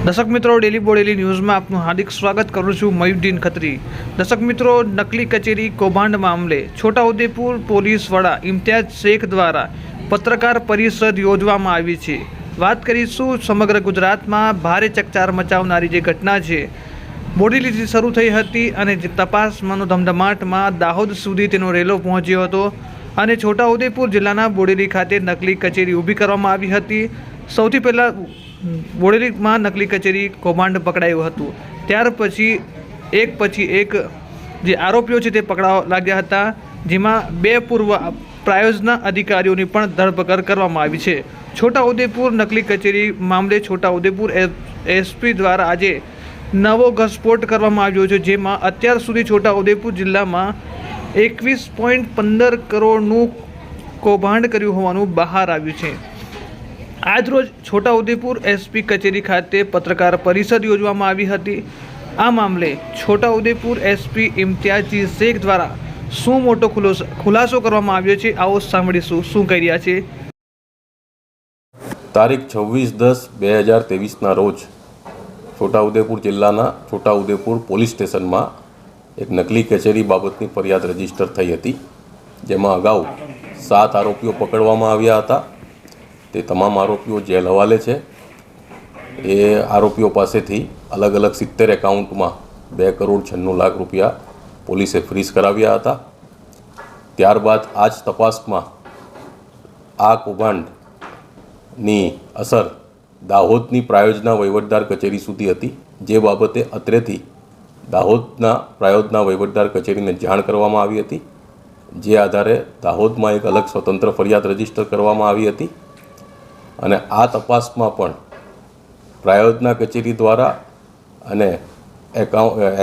દર્શક મિત્રો, ડેલી બોડેલી ન્યૂઝમાં આપનું હાર્દિક સ્વાગત કરું છું. મયુદ્દીન ખત્રી. દર્શક મિત્રો, નકલી કચેરી કૌભાંડ મામલે છોટાઉદેપુર પોલીસ વડા ઇમ્તિયાઝ શેખ દ્વારા પત્રકાર પરિષદ યોજવામાં આવી છે. વાત કરીશું સમગ્ર ગુજરાતમાં ભારે ચકચાર મચાવનારી જે ઘટના છે, બોડેલીથી શરૂ થઈ હતી અને તપાસમાંનો ધમધમાટમાં દાહોદ સુધી તેનો રેલો પહોંચ્યો હતો અને છોટાઉદેપુર જિલ્લાના બોડેલી ખાતે નકલી કચેરી ઊભી કરવામાં આવી હતી. સૌથી પહેલાં બોડેલીમાં નકલી કચેરી કૌભાંડ પકડાયું હતું. ત્યાર પછી એક જે આરોપીઓ છે તે પકડાવા લાગ્યા હતા, જેમાં 2 પૂર્વ પ્રાયોજના અધિકારીઓની પણ ધરપકડ કરવામાં આવી છે. છોટાઉદેપુર નકલી કચેરી મામલે છોટાઉદેપુર એસપી દ્વારા આજે નવો ઘટસ્ફોટ કરવામાં આવ્યો છે, જેમાં અત્યાર સુધી છોટાઉદેપુર જિલ્લામાં 21.15 કરોડનું કૌભાંડ કર્યું હોવાનું બહાર આવ્યું છે. આજરોજ છોટાઉદેપુર એસપી કચેરી ખાતે પત્રકાર પરિષદ યોજવામાં આવી હતી. આ મામલે છોટાઉદેપુર એસપી ઇમ્તિયાઝ શેખ દ્વારા શું મોટો ખુલાસો કરવામાં આવ્યો છે, આવો સાંભળીશું શું કહી રહ્યા છે. તારીખ 26/10/2023ના રોજ છોટાઉદેપુર જિલ્લાના છોટાઉદેપુર પોલીસ સ્ટેશનમાં એક નકલી કચેરી બાબતની ફરિયાદ રજીસ્ટર થઈ હતી, જેમાં અગાઉ 7 આરોપીઓ પકડવામાં આવ્યા હતા. તે તમામ આરોપીઓ જેલ હવાલે છે. એ આરોપીઓ પાસેથી અલગ અલગ 70 એકાઉન્ટમાં 2,96,00,000 રૂપિયા પોલીસે ફ્રીઝ કરાવ્યા હતા. ત્યારબાદ આ જ તપાસમાં આ કૌભાંડની અસર દાહોદની પ્રાયોજના વહીવટદાર કચેરી સુધી હતી, જે બાબતે અત્રેથી દાહોદના પ્રાયોજના વહીવટદાર કચેરીને જાણ કરવામાં આવી હતી. જે આધારે દાહોદમાં એક અલગ સ્વતંત્ર ફરિયાદ રજીસ્ટર કરવામાં આવી હતી અને આ તપાસમાં પણ પ્રાયોજના કચેરી દ્વારા અને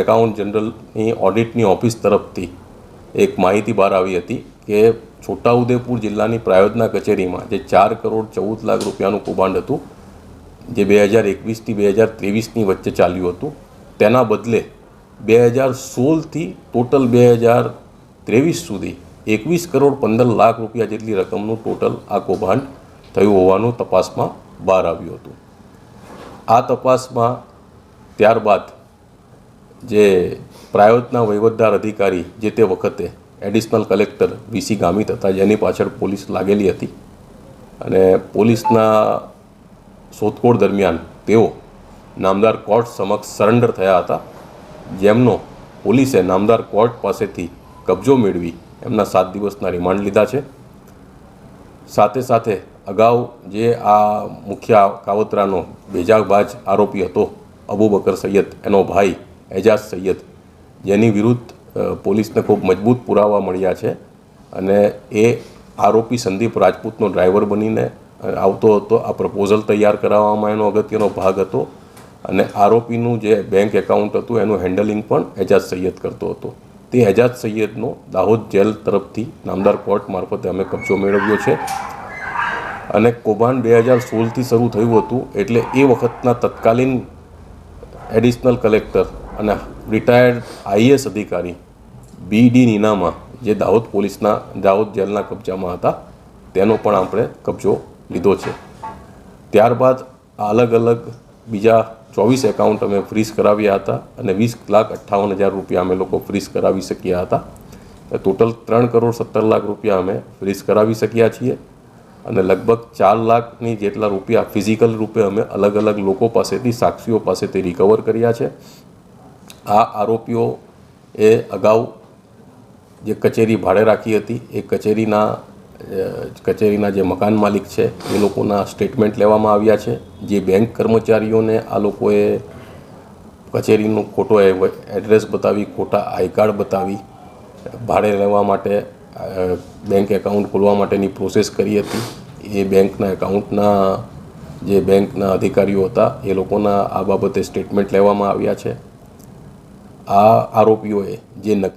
એકાઉન્ટ જનરલની ઓડિટની ઓફિસ તરફથી એક માહિતી બહાર આવી હતી કે છોટાઉદેપુર જિલ્લાની પ્રાયોજના કચેરીમાં જે 4,14,00,000 રૂપિયાનું કૌભાંડ હતું, જે 2021થી 2023ની વચ્ચે ચાલ્યું હતું, તેના બદલે 2016થી ટોટલ 2023 સુધી 21,15,00,000 રૂપિયા જેટલી રકમનું ટોટલ આ કૌભાંડ થયું હોવાનું તપાસમાં બહાર આવ્યું હતું. આ તપાસમાં ત્યારબાદ જે પ્રાયોજના વહીવટદાર અધિકારી જે તે વખતે એડિશનલ કલેક્ટર વીસી ગામિત હતા, જેની પાછળ પોલીસ લાગેલી હતી અને પોલીસના શોધખોળ દરમિયાન તેઓ નામદાર કોર્ટ સમક્ષ સરેન્ડર થયા હતા, જેમનો પોલીસે નામદાર કોર્ટ પાસેથી કબજો મેળવી એમના 7 દિવસના રિમાન્ડ લીધા છે. સાથે સાથે અગાઉ જે આ મુખ્ય કાવતરાનો બેજાબાજ આરોપી હતો અબુબકર સૈયદ, એનો ભાઈ એજાઝ સૈયદ, જેની વિરુદ્ધ પોલીસને ખૂબ મજબૂત પુરાવા મળ્યા છે અને એ આરોપી સંદીપ રાજપૂતનો ડ્રાઈવર બનીને આવતો હતો. આ પ્રપોઝલ તૈયાર કરાવવામાં એનો અગત્યનો ભાગ હતો અને આરોપીનું જે બેંક એકાઉન્ટ હતું એનું હેન્ડલિંગ પણ એજાઝ સૈયદ કરતો હતો. તે એજાઝ સૈયદનો દાહોદ જેલ તરફથી નામદાર કોર્ટ મારફતે અમે કબજો મેળવ્યો છે અને કૌભાંડ 2016થી શરૂ થયું હતું. એટલે એ વખતના તત્કાલીન એડિશનલ કલેક્ટર અને રિટાયર્ડ આઈએએસ અધિકારી BD નીનામા, જે દાહોદ પોલીસના દાહોદ જેલના કબજામાં હતા, તેનો પણ આપણે કબજો લીધો છે. ત્યારબાદ અલગ અલગ બીજા 24 એકાઉન્ટ અમે ફ્રીઝ કરાવ્યા હતા અને 20,58,000 રૂપિયા અમે લોકો ફ્રીઝ કરાવી શક્યા હતા. ટોટલ 3,17,00,000 રૂપિયા અમે ફ્રીઝ કરાવી શક્યા છીએ અને લગભગ 4 લાખની જેટલા રૂપિયા ફિઝિકલ રૂપે અમે અલગ અલગ લોકો પાસેથી, સાક્ષીઓ પાસેથી રિકવર કર્યા છે. આ આરોપીઓ એ અગાઉ જે કચેરી ભાડે રાખી હતી, એ કચેરીના જે મકાન માલિક છે એ લોકોના સ્ટેટમેન્ટ લેવામાં આવ્યા છે. જે બેંક કર્મચારીઓને આ લોકોએ કચેરીનું ખોટો એડ્રેસ બતાવી, ખોટા આઈ કાર્ડ બતાવી ભાડે લેવા માટે બેંક એકાઉન્ટ ખોલવા માટેની પ્રોસેસ કરી હતી, એ બેંકના એકાઉન્ટના જે બેંકના અધિકારીઓ હતા એ લોકોના આ બાબતે સ્ટેટમેન્ટ લેવામાં આવ્યા છે. આ આરોપીઓએ જે